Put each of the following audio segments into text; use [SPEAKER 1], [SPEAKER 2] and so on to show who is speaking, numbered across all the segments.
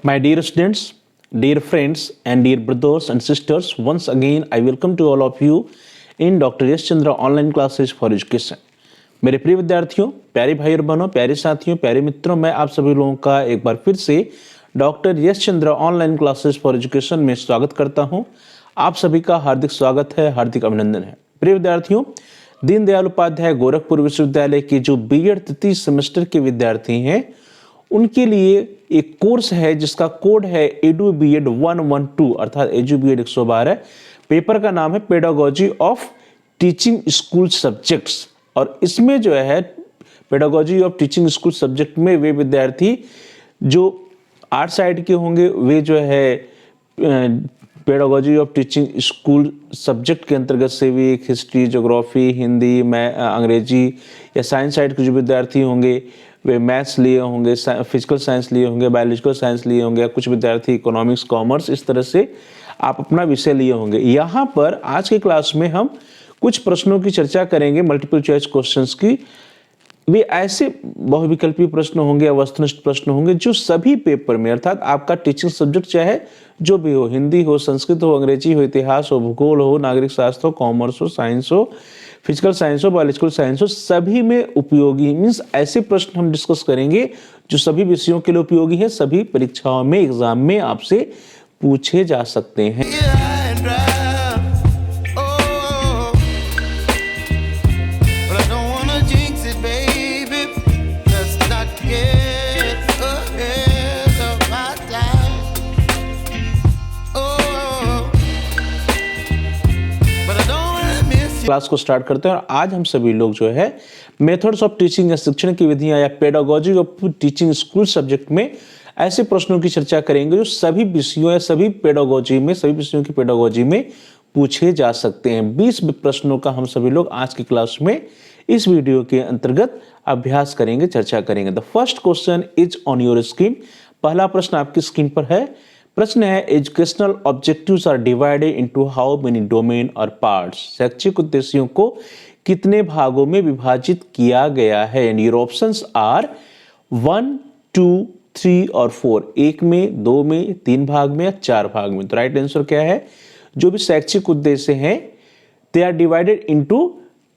[SPEAKER 1] My dear students, dear friends, and dear brothers and sisters, once again I welcome to all of you in Dr. Yash Chandra online classes for education. मेरे प्रिय विद्यार्थियों, प्यारे भाई और बहनों, प्यारे साथियों, प्यारे मित्रों, मैं आप सभी लोगों का एक बार फिर से doctor Yash Chandra online classes for education में स्वागत करता हूं। आप सभी का हार्दिक स्वागत है, हार्दिक अभिनंदन है। प्रिय विद्यार्थियों, दीनदयाल उपाध्याय गोरखपुर विश्वविद्यालय के जो बीएड तृतीय सेमेस्टर के विद्यार्थी हैं, उनके लिए एक कोर्स है जिसका कोड है एडू बीएड 112 अर्थात एडू बीएड 112। पेपर का नाम है pedagogy of teaching school subjects, और इसमें जो है pedagogy of teaching school subject में वे विद्यार्थी जो आर्ट साइड के होंगे वे जो है pedagogy of teaching school subject के अंतर्गत से भी एक हिस्ट्री, ज्योग्राफी, हिंदी, अंग्रेजी या साइंस साइड के जो विद्यार्थी होंगे वे मैथ्स लिए होंगे, फिजिकल साइंस लिए होंगे, बायोलॉजिकल साइंस लिए होंगे, या कुछ विद्यार्थी इकोनॉमिक्स, कॉमर्स, इस तरह से आप अपना विषय लिए होंगे। यहाँ पर आज के क्लास में हम कुछ प्रश्नों की चर्चा करेंगे, मल्टीपल चॉइस क्वेश्चंस की। वे ऐसे बहुविकल्पी प्रश्न होंगे या वस्तुनिष्ठ प्रश्न होंगे जो सभी पेपर में, अर्थात आपका टीचिंग सब्जेक्ट चाहे जो भी हो, हिंदी हो, संस्कृत हो, अंग्रेजी हो, इतिहास हो, भूगोल हो, नागरिक शास्त्र हो, कॉमर्स हो, साइंस हो, फिजिकल साइंस हो, बायोलॉजिकल साइंस हो, सभी में उपयोगी। मीन्स ऐसे प्रश्न हम डिस्कस करेंगे जो सभी विषयों के लिए उपयोगी है, सभी परीक्षाओं में, एग्जाम में आपसे पूछे जा सकते हैं। क्लास को स्टार्ट करते हैं और आज हम सभी लोग जो है मेथड्स ऑफ टीचिंग या शिक्षण की विधियां या pedagogy of teaching school subject में ऐसे प्रश्नों की चर्चा करेंगे जो सभी विषयों या सभी पेडागोजी में, सभी विषयों की पेडागोजी में पूछे जा सकते हैं। 20 प्रश्नों का हम सभी लोग आज की क्लास में इस वीडियो के अंतर्गत अभ्यास करेंगे, चर्चा करेंगे। The first question is on your screen. पहला प्रश्न आपकी स्क्रीन पर है। प्रश्न है, educational objectives are divided into how many domain और पार्ट्स। शैक्षिक उद्देश्यों को कितने भागों में विभाजित किया गया है? एंड योर ऑप्शंस आर 1, 2, 3 और 4। 1 में, 2 में, 3 भाग में या 4 भाग में। तो राइट आंसर क्या है? जो भी शैक्षिक उद्देश्य हैं they are divided into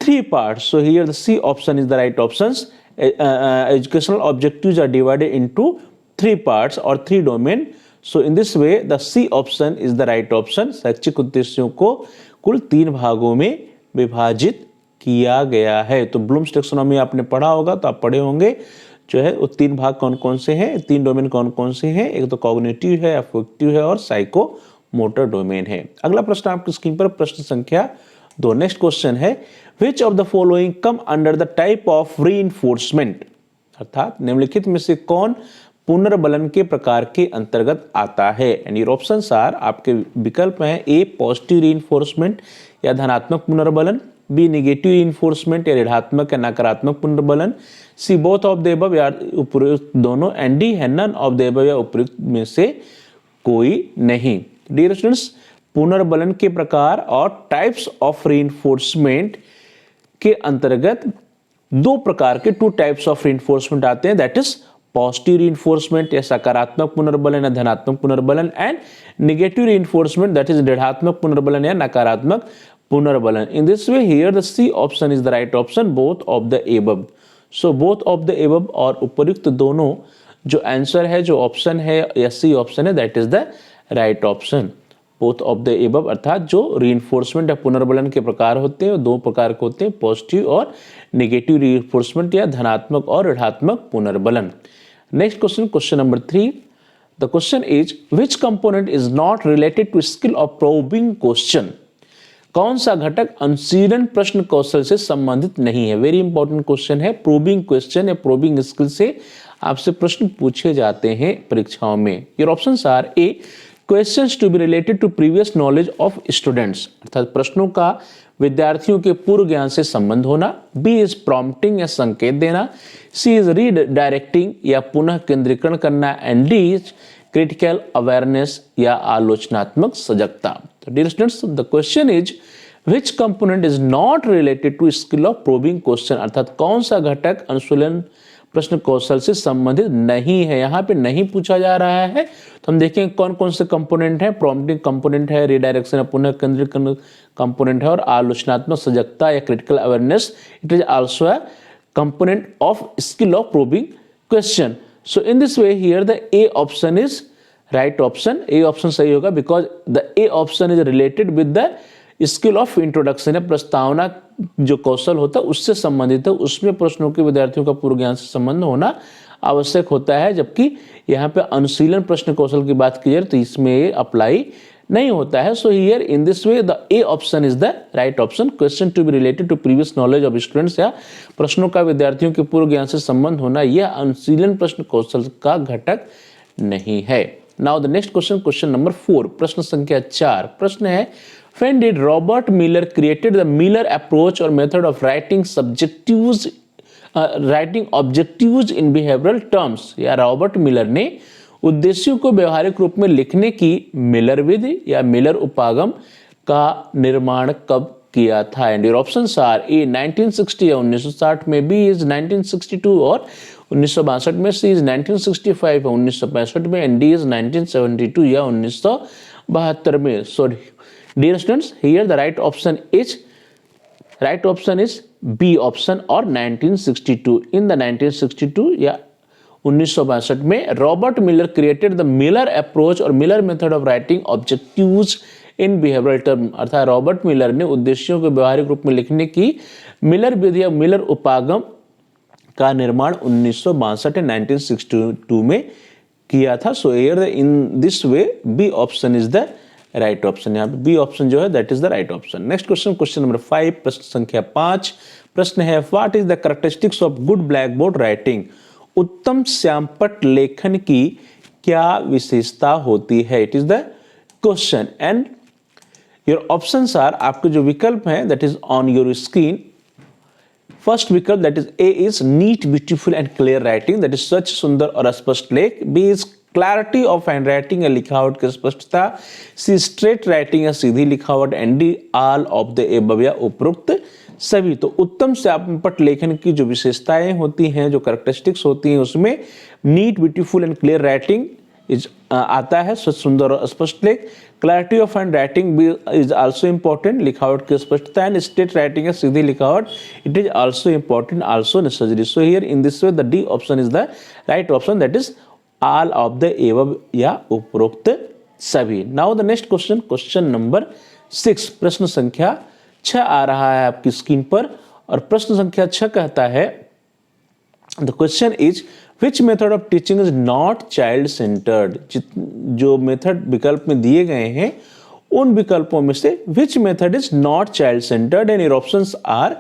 [SPEAKER 1] 3 parts. So here the C option is the right option. Educational objectives are divided into 3 parts और 3 domain. So in this way the C option is the right option। शैक्षिक उद्देश्यों को कुल 3 भागों में विभाजित किया गया है। तो ब्लूम्स टैक्सोनॉमी आपने पढ़ा होगा, तो आप पढ़े होंगे जो है वो 3 भाग कौन कौन से हैं, 3 डोमेन कौन कौन से हैं। एक तो कॉग्निटिव है, अफेक्टिव है और साइको मोटर डोमेन है। अगला प्रश्न आपकी स्क्रीन पर प्रश्न संख्या 2। नेक्स्ट क्वेश्चन है, which of the following come under the type of reinforcement, अर्थात निम्नलिखित में से कौन पुनर्बलन के प्रकार के अंतर्गत आता है? एंड योर ऑप्शंस आर, आपके विकल्प हैं ए पॉजिटिव रीइंफोर्समेंट या धनात्मक पुनर्बलन, बी नेगेटिव रीइंफोर्समेंट या ऋणात्मक या नकारात्मक पुनर्बलन, C both of the above या उपयुक्त दोनों, एंड डी है नन ऑफ द अबव या उपयुक्त में से कोई नहीं। डियर स्टूडेंट्स, पुनर्बलन के प्रकार और टाइप्स ऑफ रीइंफोर्समेंट के अंतर्गत 2 प्रकार के 2 टाइप्स ऑफ रीइंफोर्समेंट आते हैं, दैट इज पॉजिटिव रीइंफोर्समेंट या सकारात्मक पुनर्बलन या धनात्मक पुनर्बलन, and negative reinforcement that is ऋणात्मक पुनर्बलन या नकारात्मक पुनर्बलन। In this way here the C option is the right option, both of the above. So both of the above और उपयुक्त दोनों जो आंसर है, जो ऑप्शन है या सी ऑप्शन है, that is the right option. Both of the above अर्थात जो रीइंफोर्समेंट या पुनर्बलन के प्रकार होते हैं वो 2 प्रकार के होते हैं, पॉजिटिव और नेगेटिव रीइंफोर्समेंट या धनात्मक और ऋणात्मक पुनर्बलन। Next question, question number 3. The question is, which component is not related to skill of probing question? कौन सा घटक अनुशीलन प्रश्न कौशल से संबंधित नहीं है? वेरी इंपॉर्टेंट क्वेश्चन है। प्रोबिंग क्वेश्चन या प्रोबिंग स्किल से आपसे प्रश्न पूछे जाते हैं परीक्षाओं में। Your options are A questions to be related to previous knowledge of students, अर्थात प्रश्नों का विद्यार्थियों के पूर्व ज्ञान से संबंध होना, बी इज प्रॉम्प्टिंग या संकेत देना, सी इज रीडायरेक्टिंग या पुनः केंद्रीकरण करना, and D is critical awareness या आलोचनात्मक सजगता। तो dear students, the question is which component is not related to skill of probing question, अर्थात कौन सा घटक अनुशीलन प्रश्न कौशल से संबंधित नहीं है। यहाँ पे नहीं पूछा जा रहा है। तो हम देखेंगे कौन कौन से कंपोनेंट है। प्रॉम्प्टिंग कंपोनेंट है, रिडायरेक्शन या पुनः केंद्रित कंपोनेंट है, और आलोचनात्मक सजगता या critical awareness, it is also a component of skill of probing question. So in this way here the A option is right option. A option सही होगा because the A option is related with the skill of introduction, या प्रस्तावना जो कौशल होता है उससे संबंधित है, उसमें प्रश्नों के विद्यार्थियों का पूर्व ज्ञान से संबंध होना आवश्यक होता है। जबकि यहाँ पे अनुशीलन प्रश्न कौशल की बात की जाए तो इसमें ये अप्लाई नहीं होता है। So here in this way the A option is the right option. Question to be related to previous knowledge of students, या प्रश्नों का विद्यार्थियों के पूर्व ज्ञान से संबंध होना, यह अनुशीलन प्रश्न कौशल का घटक नहीं है। Now the next question, question number 4, प्रश्न संख्या 4। प्रश्न है when did Robert Miller created the Miller approach और method of writing subjectives writing objectives in behavioural terms, या रॉबर्ट मिलर ने उद्देश्यों को व्यवहारिक रूप में लिखने की मिलर विधि या मिलर उपागम का निर्माण कब किया था? एंड योर ऑप्शंस आर ए 1960 या 1960 में, बी इज 1962 और 1962 में, सी इज 1965 और 1965 में, एंड डी इज 1972 या 1972 में। So dear students, here the right option is B option और 1962। इन द 1962 या 1962 में Robert Miller created the Miller approach और Miller method of writing objectives in behavioural term, अर्थात रॉबर्ट मिलर ने उद्देश्यों को व्यवहारिक रूप में लिखने की मिलर विधि या मिलर उपागम का निर्माण 1962 1962 में किया था। So here in this way B option is the right option. यहाँ पे बी ऑप्शन जो है that is the right option. Next question, question number 5, प्रश्न संख्या 5। प्रश्न है what is the characteristics of good blackboard writing? उत्तम श्यामपट्ट लेखन की क्या विशेषता होती है? It is the question and your options are, आपके जो विकल्प हैं that is on your screen. First विकल्प that is A is neat beautiful and clear writing, that is स्वच्छ सुंदर और स्पष्ट लेख। B is clarity of handwriting या लिखावट की स्पष्टता। सी स्ट्रेट राइटिंग या सीधी लिखावट। And D all of the above या उपरोक्त सभी। तो उत्तम श्यामपट्ट लेखन की जो विशेषताएं होती हैं, जो कैरेक्टरिस्टिक्स होती हैं, उसमें neat beautiful and clear writing is आता है, स्वच्छ सुंदर और स्पष्ट लेख। Clarity of handwriting is also important, लिखावट की स्पष्टता। एंड स्ट्रेट राइटिंग या सीधी लिखावट, it is also important, also necessary. So here in this way the D option is the right option, that is all of the above या उपरोक्त सभी। Now the next question, question number 6, प्रश्न संख्या 6 आ रहा है आपकी स्क्रीन पर, और प्रश्न संख्या 6 कहता है the question is which method of teaching is not child centred? जो मेथड विकल्प में दिए गए हैं उन विकल्पों में से which method is not child centred? And your options are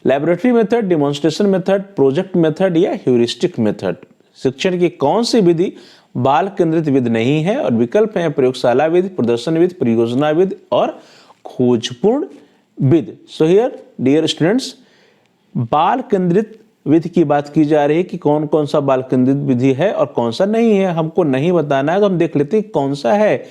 [SPEAKER 1] laboratory method, demonstration method, project method या ह्यूरिस्टिक मेथड। शिक्षण की कौन सी विधि बाल केंद्रित विधि नहीं है? और विकल्प है प्रयोगशाला विधि, प्रदर्शन विधि, परियोजना विधि और खोजपूर्ण विधि। सो हियर डियर स्टूडेंट्स, बाल केंद्रित विधि की बात की जा रही है कि कौन कौन सा बाल केंद्रित विधि है और कौन सा नहीं है। हमको नहीं बताना है तो हम देख लेते हैं कौन सा है।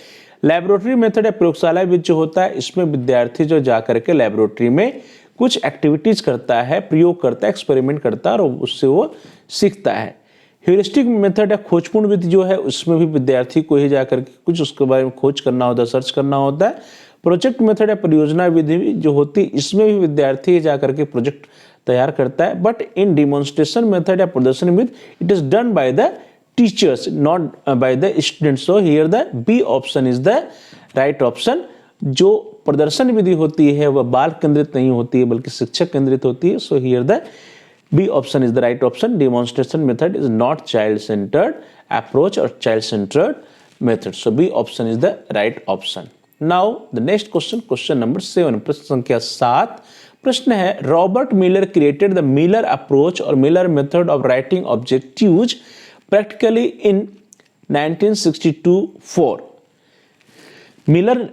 [SPEAKER 1] लैबोरेटरी मेथड या प्रयोगशाला विधि जो होता है, इसमें विद्यार्थी जो जाकर के लैबोरेटरी में कुछ एक्टिविटीज करता है, प्रयोग करता है, एक्सपेरिमेंट करता है और उससे वो सीखता है। ह्यूरिस्टिक मेथड या खोजपूर्ण विधि जो है, उसमें भी विद्यार्थी को ही जाकर के कुछ उसके बारे में खोज करना होता है, सर्च करना होता है। प्रोजेक्ट मेथड या परियोजना विधि जो होती है, इसमें भी विद्यार्थी जाकर के प्रोजेक्ट तैयार करता है। बट इन डिमॉन्स्ट्रेशन मेथड या प्रदर्शन विधि, it is done by the teachers, not by the students. So here the B option is the right option. जो प्रदर्शन विधि होती है वह बाल केंद्रित नहीं होती है बल्कि शिक्षक केंद्रित होती है। So here the B option is the right option. Demonstration method is not child centred approach और child centred method. So B option is the right option. Now the next question, question number 7, प्रश्न संख्या 7। प्रश्न है Robert Miller created the Miller approach और Miller method of writing objectives practically in 1962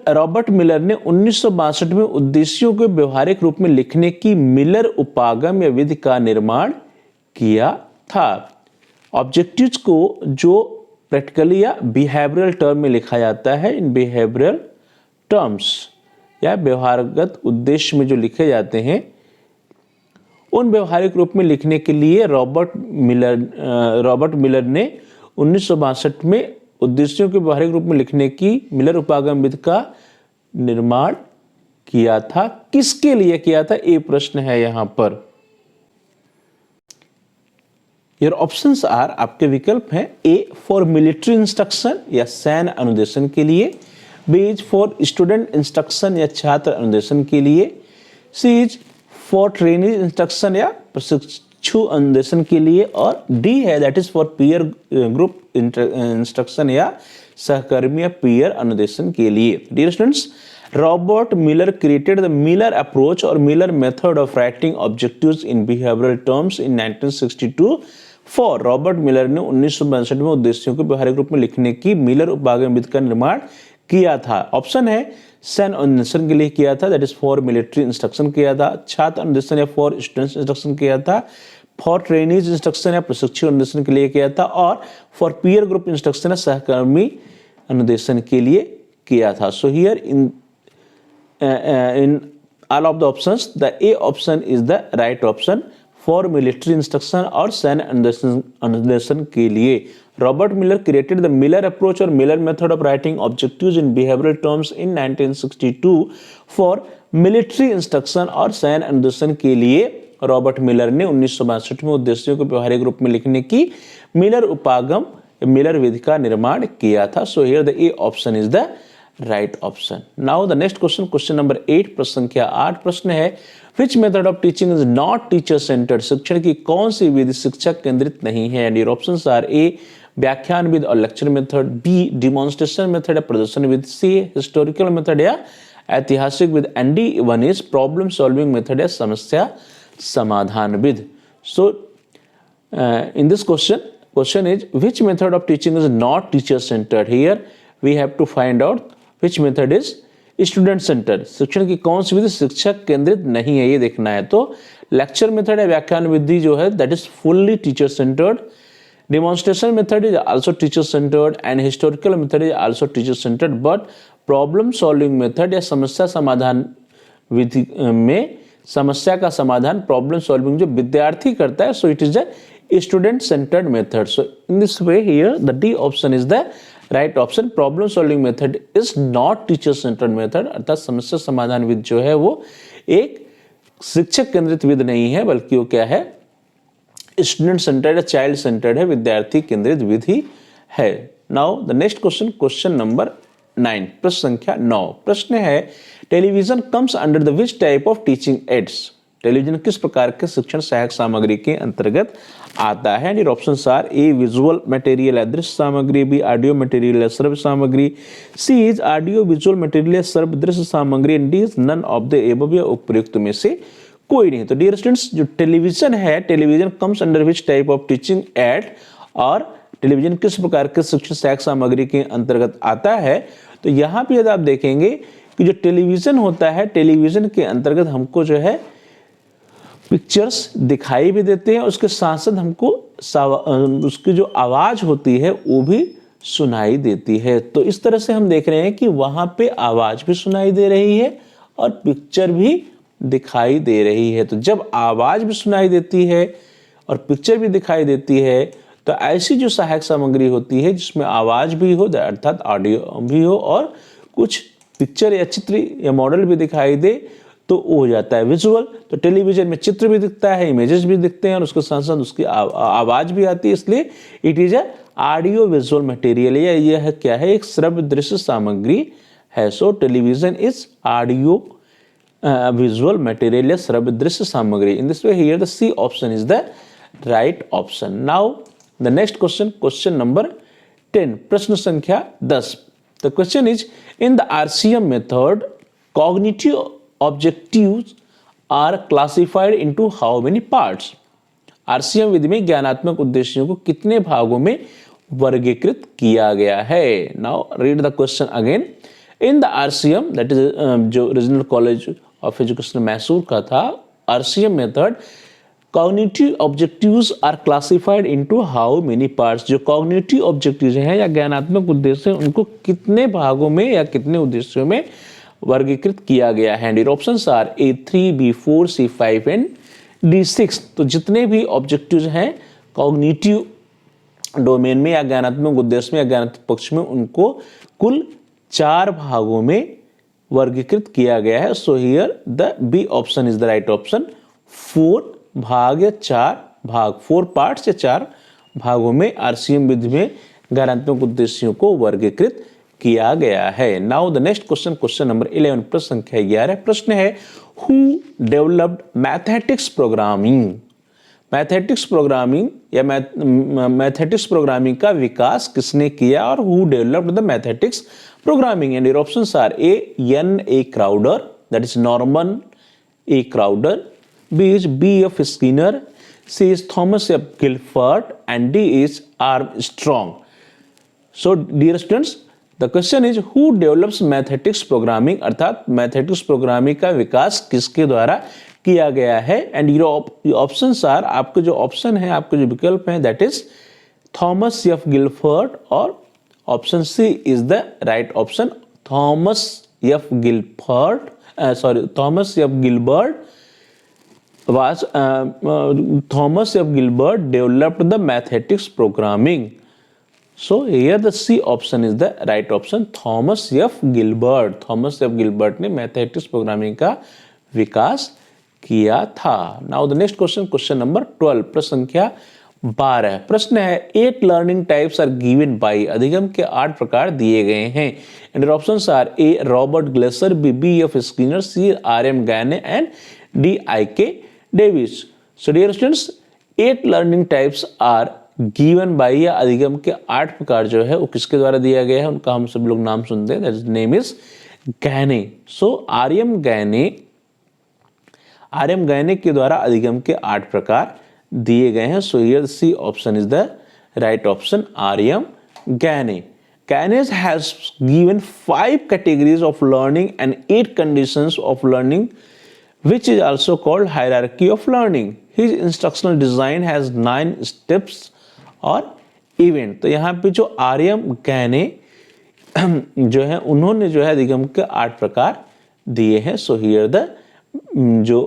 [SPEAKER 1] Robert Miller ने 1962 में उद्देश्यों को व्यवहारिक रूप में लिखने की मिलर उपागम या विधि का निर्माण किया था। ऑब्जेक्टिव्स को जो प्रैक्टिकली या बिहेवियरल टर्म में लिखा जाता है, इन बिहेवियरल टर्म्स या व्यवहारगत उद्देश्य में जो लिखे जाते हैं उन व्यवहारिक रूप में लिखने के लिए रॉबर्ट मिलर ने 1962 में उद्देश्यों के व्यवहारिक रूप में लिखने की मिलर उपागम विधि का निर्माण किया था। किसके लिए किया था, ये प्रश्न है यहां पर। योर ऑप्शंस आर, आपके विकल्प हैं, ए फॉर मिलिट्री इंस्ट्रक्शन या सैन्य अनुदेशन के लिए, B is for student instruction या छात्र अनुदेशन के लिए, C is for training instruction या प्रशिक्षु अनुदेशन के लिए, और डी है that is for peer group instruction या सहकर्मी या पीयर अनुदेशन के लिए। Dear students, Robert Miller created the Miller approach or Miller method of writing objectives in behavioral terms in 1962 for Robert Miller ने 1962 में उद्देश्यों को व्यवहारिक रूप में लिखने की मिलर उपागम विधि का निर्माण किया था। ऑप्शन है सैन्य अनुदेशन के लिए किया था, that is for military instruction किया था, छात्र अनुदेशन या फॉर स्टूडेंट्स इंस्ट्रक्शन किया था, फॉर ट्रेनीज इंस्ट्रक्शन या प्रशिक्षु अनुदेशन के लिए किया था, और फॉर पीयर ग्रुप इंस्ट्रक्शन या सहकर्मी अनुदेशन के लिए किया था। So here in all of the options, the A option is the right option for military instruction और सैन्य अनुदेशन के लिए। Robert Miller created the Miller approach or Miller method of writing objectives in behavioral terms in 1962 for military instruction और सैन्य अनुदेशन के लिए रॉबर्ट मिलर ने 1962 में उद्देश्यों को व्यवहारिक रूप में लिखने की मिलर उपागम मिलर विधि का निर्माण किया था। So here the A option is the right option. Now the next question, question number 8, प्रश्न संख्या 8 प्रश्न है, which method of teaching is not teacher centred, शिक्षण की कौन सी विधि शिक्षक केंद्रित नहीं है। And your options are A व्याख्यान विधि और lecture method, B demonstration method या प्रदर्शन विधि, सी हिस्टोरिकल मेथड या ऐतिहासिक विधि, and D one is problem solving method या समस्या समाधान विधि। So in this question is which method of teaching is not teacher centred. Here we have to find out which method is student centred, शिक्षण की कौन सी विधि शिक्षक केंद्रित नहीं है, ये देखना है। तो लेक्चर मेथड या व्याख्यान विधि जो है that is fully teacher centred, demonstration method is also teacher centred, and historical method is also teacher centred, but problem solving method या समस्या समाधान विधि में समस्या का समाधान प्रॉब्लम सॉल्विंग जो विद्यार्थी करता है, so it is the student centred method. So in this way here the D option is the right option. Problem solving method is not teacher centred method, अर्थात समस्या समाधान विधि जो है वो एक शिक्षक केंद्रित विधि नहीं है, बल्कि वो क्या है, स्टूडेंट सेंटर्ड या चाइल्ड सेंटर्ड है, विद्यार्थी केंद्रित विधि है। Now the next question, question number 9, प्रश्न संख्या 9 प्रश्न है, television comes under the which type of teaching ads, television किस प्रकार के शिक्षण सहायक सामग्री के अंतर्गत आता है। And options are A visual material या दृश्य सामग्री, बी ऑडियो मटेरियल या श्रव्य सामग्री, C is audio visual material या श्रव्य दृश्य सामग्री, and D is none of the above या उपयुक्त में से कोई नहीं। तो डियर स्टूडेंट्स, जो टेलीविजन है, television comes under which type of teaching aid, और टेलीविजन किस प्रकार के शिक्षण सहायक सामग्री के अंतर्गत आता है। तो यहाँ पे यदि आप देखेंगे कि जो टेलीविजन होता है, टेलीविजन के अंतर्गत हमको जो है पिक्चर्स दिखाई भी देते हैं, उसके साथ साथ हमको उसकी जो आवाज होती है वो भी सुनाई देती है। तो इस तरह से हम देख रहे हैं कि वहां पे आवाज भी सुनाई दे रही है और पिक्चर भी दिखाई दे रही है। तो जब आवाज भी सुनाई देती है और पिक्चर भी दिखाई देती है, तो ऐसी जो सहायक सामग्री होती है जिसमें आवाज भी हो, अर्थात ऑडियो भी हो, और कुछ पिक्चर या चित्र या मॉडल भी दिखाई दे, तो वो हो जाता है विजुअल। तो टेलीविजन में चित्र भी दिखता है, इमेजेस भी दिखते हैं, और उसके साथ साथ उसकी आवाज भी आती है, इसलिए it is a audio visual material, या यह क्या है, एक श्रव्य दृश्य सामग्री है। So television is audio visual material या श्रव्य दृश्य सामग्री। In this way here the C option is the right option. Now the next question, question number 10, प्रश्न संख्या 10। The question is, in the RCM method cognitive objectives are classified into how many parts? RCM विधि में ज्ञानात्मक उद्देश्यों को कितने भागों में वर्गीकृत किया गया है। Now read the question again. In the RCM, that is जो regional college of education Mysore का था, RCM method cognitive objectives are classified into how many parts. जो कॉग्निटिव ऑब्जेक्टिव्स हैं या ज्ञानात्मक उद्देश्य हैं, उनको कितने भागों में या कितने उद्देश्यों में वर्गीकृत किया गया है। And options are A3, B4, C5 and D6, तो जितने भी ऑब्जेक्टिव्स हैं कॉग्निटिव डोमेन में या ज्ञानात्मक उद्देश्य में या ज्ञानात्मक पक्ष में, उनको कुल 4 भागों में वर्गीकृत किया गया है। So here the B option is the right option. 4 भाग या 4 भाग, 4 पार्ट्स या 4 भागों में आरसीएम विधि में ज्ञानात्मक उद्देश्यों को वर्गीकृत किया गया है। Now the next question, question number 11, प्रश्न संख्या 11। प्रश्न है who developed mathematics programming. Mathematics programming या मैथमेटिक्स प्रोग्रामिंग का विकास किसने किया और who developed the mathematics programming? And your options are A N A Crowder, that is Norman A Crowder, B is B F Skinner, C is Thomas F Gilfert and D is Armstrong. So dear students, the question is who develops mathematics programming, अर्थात mathematics programming का विकास किसके द्वारा किया गया है? And your options are, आपके जो option है, आपके जो विकल्प हैं, that is Thomas F Gilfert और option C is the right option. Thomas F Gilfert, Thomas F Gilbert was Thomas F. Gilbert developed the mathematics programming. So here the C option is the right option. Thomas F. Gilbert, Thomas F. Gilbert ने mathematics programming का विकास किया था। Now the next question, question number 12, प्रश्न संख्या 12। प्रश्न है 8 learning types are given by, अधिगम के 8 प्रकार दिए गए हैं। And options are A Robert Glaser, B B F Skinner, C R M Gagne and D I K Davis. So dear students, 8 learning types are given by, या अधिगम के 8 प्रकार जो है वो किसके द्वारा दिया गया है, उनका हम सब लोग नाम सुनते हैं, that name is Gagne. So R M Gagne के द्वारा अधिगम के 8 प्रकार दिए गए हैं। So here C option is the right option, R M Gagne. Gaines has given 5 categories of learning and 8 conditions of learning, which is also called hierarchy of learning. His instructional design has 9 steps or event. तो यहाँ पे जो आर्यम गैने जो है, उन्होंने जो है अधिगम के 8 प्रकार दिए हैं। सो हियर द जो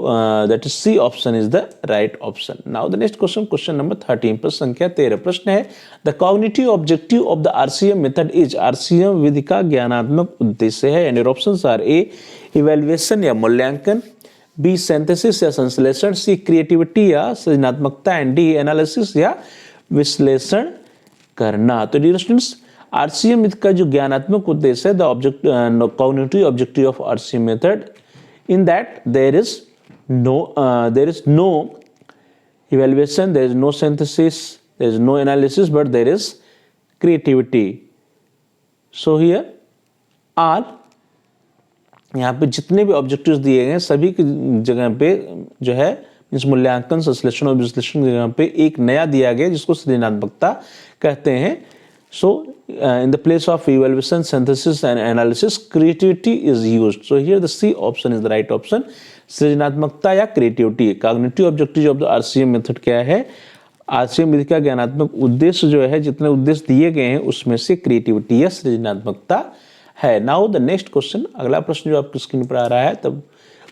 [SPEAKER 1] that is C option is the right option. Now the next question, question number 13, प्रश्न संख्या 13। प्रश्न है the cognitive objective of the RCM method is, RCM विधि का ज्ञानात्मक उद्देश्य है। And your options are A evaluation या मूल्यांकन, बी सिंथेसिस या संश्लेषण, सी क्रिएटिविटी या सृजनात्मकता, एंड डी एनालिसिस या विश्लेषण करना। तो डियर स्टूडेंट्स, आरसीएम विधि का जो ज्ञानात्मक उद्देश्य है, the cognitive objective of RCM method, in that there is no evaluation, there is no synthesis, there is no analysis, but there is creativity. So here all, यहाँ पे जितने भी ऑब्जेक्टिव्स दिए गए हैं सभी की जगह पे जो है इस मूल्यांकन, संश्लेषण और विश्लेषण की जगह पे एक नया दिया गया जिसको सृजनात्मकता कहते हैं। So in the place of evaluation, synthesis and analysis, creativity is used. So here the C option is the right option. सृजनात्मकता या creativity. Cognitive objective of the RCM method क्या है? आरसीएम विधि का ज्ञानात्मक उद्देश्य जो है, जितने उद्देश्य दिए गए हैं उसमें से क्रिएटिविटी या सृजनात्मकता है। नाउ द नेक्स्ट क्वेश्चन, अगला प्रश्न जो आपकी स्क्रीन पर आ रहा है, तब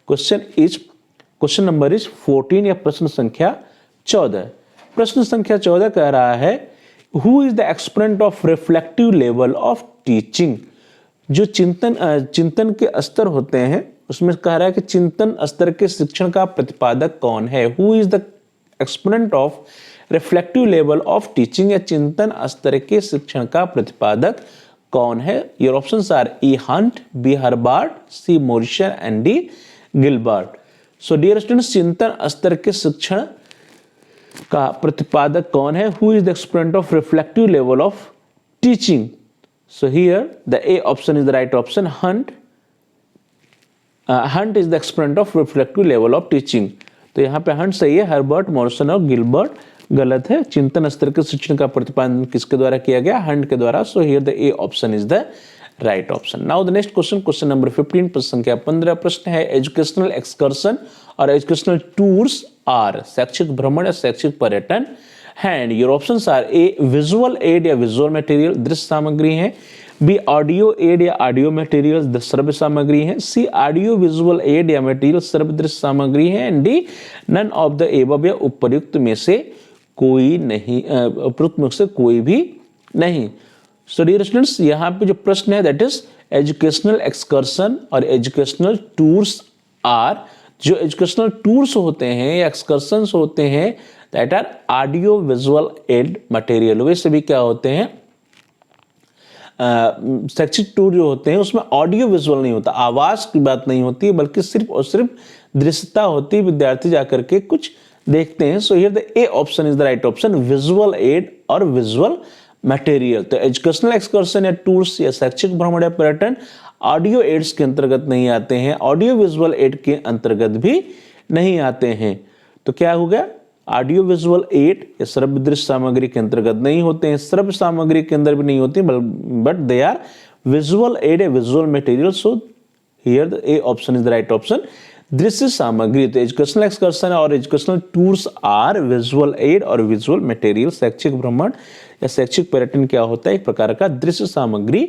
[SPEAKER 1] क्वेश्चन नंबर इज 14 या प्रश्न संख्या 14। प्रश्न संख्या 14 कह रहा है Who is the exponent of reflective level of teaching? जो चिंतन के स्तर होते हैं उसमें कह रहा है कि चिंतन स्तर के शिक्षण का प्रतिपादक कौन है? Who is the exponent of reflective level of teaching? या चिंतन स्तर के शिक्षण का प्रतिपादक कौन है? Your options are E. Hunt, B. Herbart, C. Morrison and D. Gilbert. So dear students, चिंतन स्तर के शिक्षण का प्रतिपादक कौन है? Who is the exponent of reflective level of teaching? So here the A option is the right option. Hunt is the exponent of reflective level of teaching. तो यहाँ पे हंट सही है, हर्बर्ट, मॉरिसन और गिलबर्ट गलत है। चिंतन स्तर के शिक्षण का प्रतिपादन किसके द्वारा किया गया? हंट के द्वारा। So here the A option is the right option. Now the next question, question number 15, प्रश्न संख्या 15। प्रश्न है एजुकेशनल एक्सकर्शन और एजुकेशनल टूर्स आर, शैक्षिक भ्रमण या शैक्षिक पर्यटन, हैंड। Your options are A visual aid या विजुअल मटेरियल दृश्य सामग्री है, बी ऑडियो एड या ऑडियो मटेरियल श्रव्य सामग्री है, सी ऑडियो विजुअल एड या मटेरियल श्रव्य दृश्य सामग्री है, and D none of the above या उपयुक्त में से कोई नहीं, उपयुक्त में से कोई भी नहीं। सो डियर स्टूडेंट्स, यहाँ पे जो प्रश्न है दैट इज एजुकेशनल एक्सकर्शन और एजुकेशनल टूर्स आर, जो एजुकेशनल टूर्स होते हैं या एक्सकर्शंस होते हैं that are audio visual aid material. वे सभी क्या होते हैं, शैक्षिक टूर जो होते हैं उसमें ऑडियो विजुअल नहीं होता, आवाज की बात नहीं होती, बल्कि सिर्फ और सिर्फ दृश्यता होती है, विद्यार्थी जाकर के कुछ देखते हैं। So here the A option is the right option, visual aid और विजुअल मटेरियल। तो एजुकेशनल एक्सकर्शन या टूर्स या शैक्षिक भ्रमण या पर्यटन ऑडियो एड्स के अंतर्गत नहीं आते हैं, ऑडियो विजुअल एड के अंतर्गत भी नहीं आते हैं। तो क्या हो गया, ऑडियो विजुअल एड या श्रव्य दृश्य सामग्री के अंतर्गत नहीं होते हैं, श्रव्य सामग्री के अंदर भी नहीं होती, but they are visual aid या visual material. So here the A option is the right option, दृश्य सामग्री। तो एजुकेशनल एक्सकर्शन और educational tours are visual aid और विजुअल मटेरियल। शैक्षिक भ्रमण या शैक्षिक पर्यटन क्या होता है, एक प्रकार का दृश्य सामग्री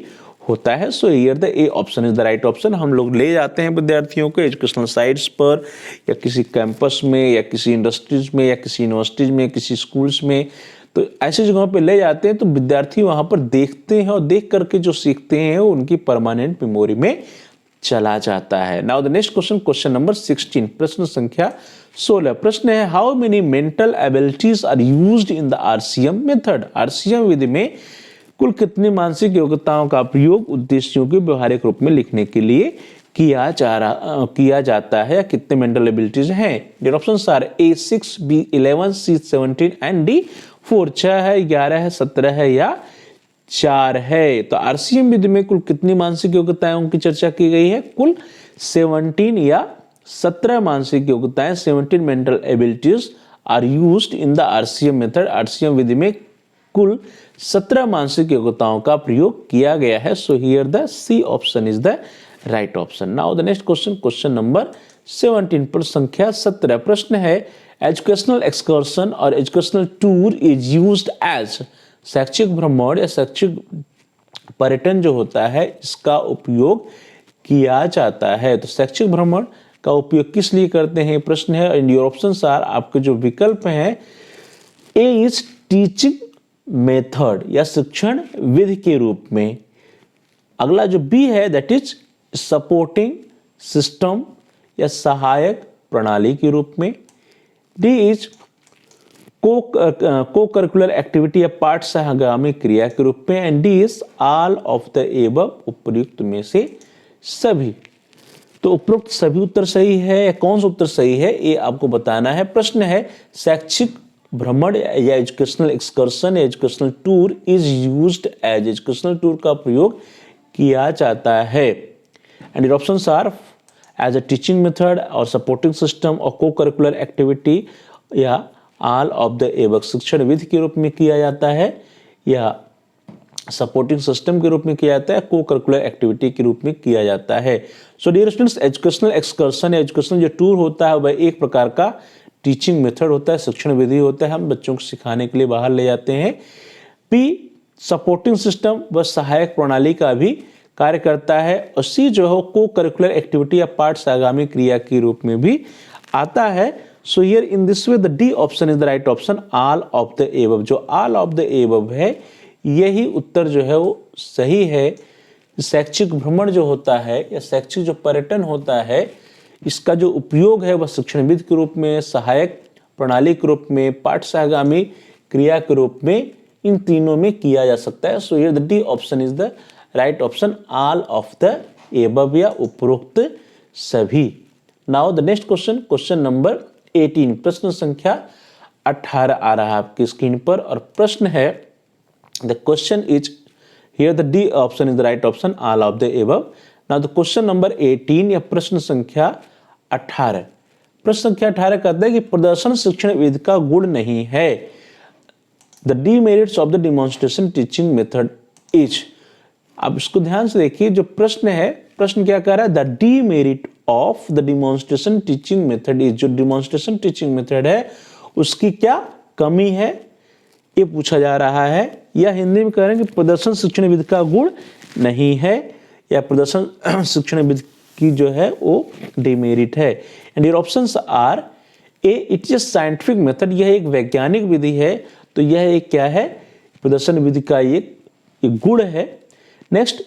[SPEAKER 1] होता है। So here the A option is the right option. हम लोग ले जाते हैं विद्यार्थियों को एजुकेशनल साइट्स पर या किसी कैंपस में या किसी इंडस्ट्रीज में या किसी यूनिवर्सिटीज में, किसी स्कूल्स में, तो ऐसी जगहों पे ले जाते हैं तो विद्यार्थी वहां पर देखते हैं और देख करके जो सीखते हैं वो उनकी परमानेंट मेमोरी में चला जाता है। Now the next question, question number 16, प्रश्न संख्या 16। प्रश्न है how many mental abilities are used in the RCM method. RCM विधि में कुल कितनी मानसिक योग्यताओं का प्रयोग उद्देश्यों के व्यवहारिक रूप में लिखने के लिए किया जाता है, या कितने मेंटल एबिलिटीज हैं। Dear options are A 6, B 11, C 17 and D 4। 6 है, 11 है, 17 है या 4 है। तो आरसीएम विधि में कुल कितनी मानसिक योग्यताओं की चर्चा की गई है, कुल 17 या 17 मानसिक योग्यताएं, 17 mental abilities are used in the RCM method. RCM विधि में कुल 17 मानसिक योग्यताओं का प्रयोग किया गया है। So here the C option is the right option. Now the next question, question number 17 पर संख्या 17। प्रश्न है एजुकेशनल एक्सकर्शन और educational tour is used as. शैक्षिक भ्रमण या शैक्षिक पर्यटन जो होता है इसका उपयोग किया जाता है। तो शैक्षिक भ्रमण का उपयोग किस लिए करते हैं, प्रश्न है। एंड योर ऑप्शंस आर, आपके जो विकल्प हैं, ए इज टीचिंग मेथड या शिक्षण विधि के रूप में। अगला जो बी है दैट इज सपोर्टिंग सिस्टम या सहायक प्रणाली के रूप में। डी इज को करिकुलर एक्टिविटी या पाठ सहगामी क्रिया के रूप में। And D is all of the above, उपयुक्त में से सभी। तो उपरोक्त सभी उत्तर सही है या कौन सा उत्तर सही है ये आपको बताना है। प्रश्न है शैक्षिक भ्रमण या एजुकेशनल एक्सकर्शन या educational tour is used as. Educational tour का प्रयोग किया जाता है। And options are as a teaching method और सपोर्टिंग सिस्टम और को करिकुलर एक्टिविटी या ऑल ऑफ द एबव। शिक्षण विधि के रूप में किया जाता है या सपोर्टिंग सिस्टम के रूप में किया जाता है, को करिकुलर एक्टिविटी के रूप में किया जाता है। सो डियर स्टूडेंट्स, एजुकेशनल एक्सकर्शन या एजुकेशनल जो टूर होता है वह एक प्रकार का टीचिंग मेथड होता है, शिक्षण विधि होता है, हम बच्चों को सिखाने के लिए बाहर ले जाते हैं। पी सपोर्टिंग सिस्टम व सहायक प्रणाली का भी कार्य करता है। और सी जो है को करिकुलर एक्टिविटी या पाठ सहगामी क्रिया के रूप में भी आता है। So here in this way the D option is the right option, all of the above. जो ऑल ऑफ द एबव है यही उत्तर जो है वो सही है। शैक्षिक भ्रमण जो होता है या शैक्षिक जो पर्यटन होता है इसका जो उपयोग है वह शिक्षण विधि के रूप में, सहायक प्रणाली के रूप में, पाठ सहगामी क्रिया के रूप में, इन तीनों में किया जा सकता है। So here the D option is the right option, all of the above या उपरोक्त सभी। Now the next question, question number 18, प्रश्न संख्या 18 आ रहा है आपकी स्क्रीन पर। और प्रश्न है the question is here the D option is the right option, all of the above. Now the question number 18 या प्रश्न संख्या 18। प्रश्न संख्या 18 कहता है कि प्रदर्शन शिक्षण विधि का गुण नहीं है। The demerits of the demonstration teaching method is. अब इसको ध्यान से देखिए, जो प्रश्न है, प्रश्न क्या कह रहा है, the demerit of the demonstration teaching method is. जो डिमॉन्स्ट्रेशन टीचिंग मेथड है उसकी क्या कमी है, ये पूछा जा रहा है, या हिंदी में कह रहे हैं कि प्रदर्शन शिक्षण विधि का गुण नहीं है, या प्रदर्शन शिक्षण विधि की जो है वो डिमेरिट है। And your options are A, it is scientific method, यह एक वैज्ञानिक विधि है, तो यह एक क्या है, प्रदर्शन विधि का एक गुण है। Next,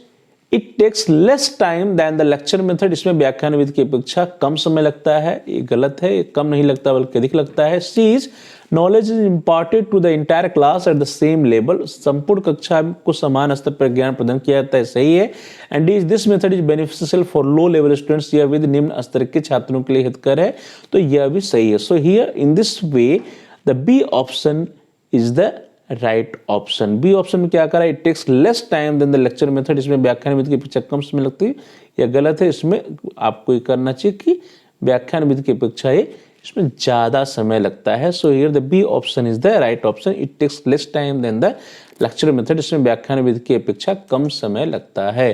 [SPEAKER 1] it takes less time than the lecture method, इसमें व्याख्यान विधि की अपेक्षा कम समय लगता है, ये गलत है, कम नहीं लगता बल्कि अधिक लगता है। C is knowledge is imparted to the entire class at the same level, संपूर्ण कक्षा को समान स्तर पर ज्ञान प्रदान किया जाता है, सही है। And is this method is beneficial for low level students, यह विधि निम्न स्तर के छात्रों के लिए हितकर है, तो यह भी सही है। So here in this way the B option is the right option. B option में क्या करा, it takes less time than the lecture method, इसमें व्याख्यान विधि की अपेक्षा कम समय लगती है, यह गलत है। इसमें आपको ये करना चाहिए कि व्याख्यान विधि की अपेक्षा ये इसमें ज्यादा समय लगता है। So here the B option is the right option, it takes less time than the lecture method, इसमें व्याख्यान विधि की अपेक्षा कम समय लगता है।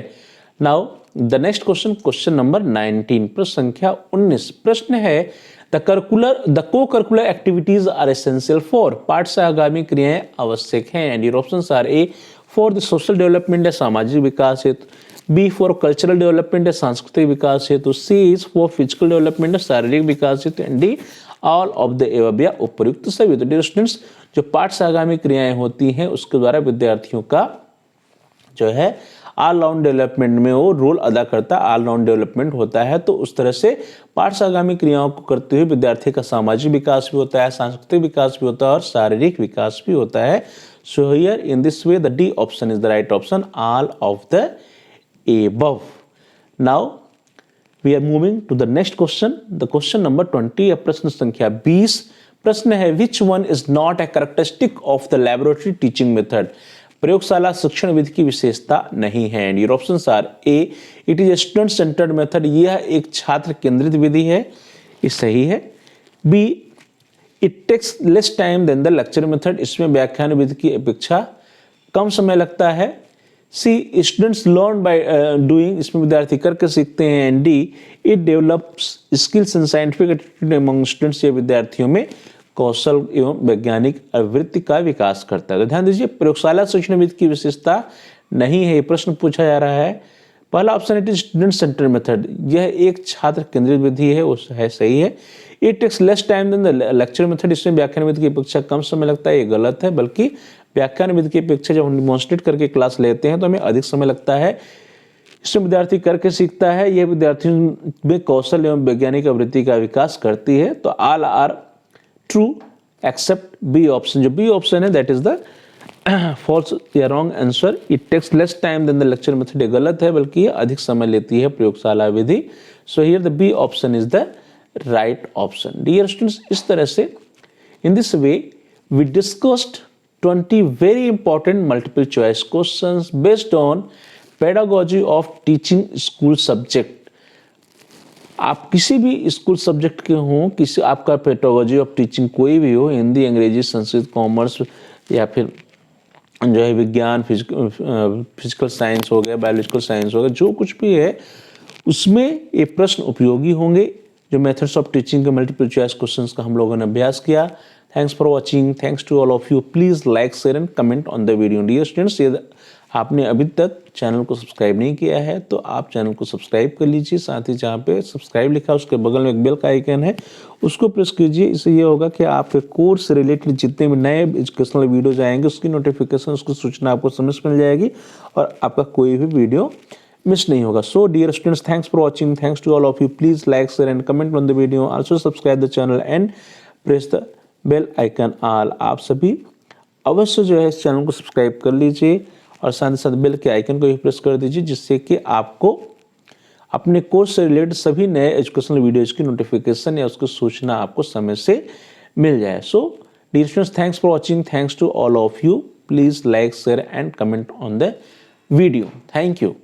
[SPEAKER 1] Now the next question, question number 19, प्रश्न संख्या 19। प्रश्न है the co-curricular activities are essential for, पाठ सहगामी क्रियाएं आवश्यक हैं। And your options are A for the social development, सामाजिक विकास हेतु, बी फॉर कल्चरल डेवलपमेंट, सांस्कृतिक विकास हेतु, सी इज फॉर फिजिकल डेवलपमेंट, शारीरिक विकास हेतु, and D all of the above या उपयुक्त सभी। तो डियर स्टूडेंट्स, जो पाठ सहगामी क्रियाएं होती हैं उसके द्वारा विद्यार्थियों का जो है ऑल राउंड डेवलपमेंट में वो रोल अदा करता है, ऑल राउंड डेवलपमेंट होता है। तो उस तरह से पाठ सहगामी क्रियाओं को करते हुए विद्यार्थी का सामाजिक विकास भी होता है, सांस्कृतिक विकास भी होता है और शारीरिक विकास भी होता है। So here in this way the D option is the right option, all of the above. Now we are moving to the next question, the question number 20, प्रश्न संख्या 20। प्रश्न है which one is not a characteristic of the laboratory teaching method, प्रयोगशाला शिक्षण विधि की विशेषता नहीं है। And your options are A, it is student centred method, यह एक छात्र केंद्रित विधि है, ये सही है। B, it takes less time than the lecture method, इसमें व्याख्यान विधि की अपेक्षा कम समय लगता है। C, students learn by doing, इसमें विद्यार्थी करके सीखते हैं। And D, it develops skills in scientific attitude among students, ये विद्यार्थियों में कौशल एवं वैज्ञानिक वृत्ति का विकास करता है। तो ध्यान दीजिए, प्रयोगशाला शिक्षण विधि की विशेषता नहीं है, ये प्रश्न पूछा जा रहा है। पहला option it is student centre method, यह एक छात्र केंद्रित विधि है, वो है, सही है। It takes less time than the lecture method, इसमें व्याख्यान विधि की अपेक्षा कम समय लगता है, ये गलत है, बल्कि व्याख्यान विधि की अपेक्षा जब हम डिमॉन्स्ट्रेट करके क्लास लेते हैं तो हमें अधिक समय लगता है। इसमें विद्यार्थी करके सीखता है, यह विद्यार्थियों में कौशल एवं वैज्ञानिक वृत्ति का विकास करती है। तो all are true except B option, जो बी ऑप्शन है दैट इज द फॉल्स या wrong answer. It takes less time than the lecture method, ये गलत है, बल्कि ये अधिक समय लेती है प्रयोगशाला विधि। So here the B option is the right option. Dear students, इस तरह से in this way we discussed 20 very important multiple choice questions based on pedagogy of teaching school subject। आप किसी भी स्कूल सब्जेक्ट के हों, किसी आपका पेडागोजी ऑफ टीचिंग कोई भी हो, हिंदी, अंग्रेजी, संस्कृत, कॉमर्स या फिर जो है विज्ञान, फिजिकल साइंस हो गया, बायोलॉजिकल साइंस हो गया, जो कुछ भी है उसमें ये प्रश्न उपयोगी होंगे। जो मेथड्स ऑफ टीचिंग के मल्टीपल चॉइस क्वेश्चंस का हम लोगों ने अभ्यास किया। Thanks for watching, thanks to all of you, please like, share and comment on the video. Dear students, यदि आपने अभी तक चैनल को सब्सक्राइब नहीं किया है तो आप चैनल को सब्सक्राइब कर लीजिए। साथ ही जहाँ पे सब्सक्राइब लिखा है उसके बगल में एक बेल का आइकन है, उसको प्रेस कीजिए। इससे ये होगा कि आपके कोर्स से रिलेटेड जितने भी नए एजुकेशनल वीडियोज आएंगे उसकी नोटिफिकेशन, उसकी सूचना आपको समय से मिल जाएगी और आपका कोई भी वीडियो मिस नहीं होगा। So dear students, thanks for watching, thanks to all of you, please like, share and comment on the video, also subscribe the channel and press the bell icon all. आप सभी अवश्य जो है इस channel को subscribe कर लीजिए और साथ ही साथ बेल के आइकन को भी प्रेस कर दीजिए, जिससे कि आपको अपने कोर्स से रिलेटेड सभी नए एजुकेशनल वीडियोज की नोटिफिकेशन या उसकी सूचना आपको समय से मिल जाए। So dear students, thanks for watching, thanks to all of you, please like, share and comment on the video. Thank you.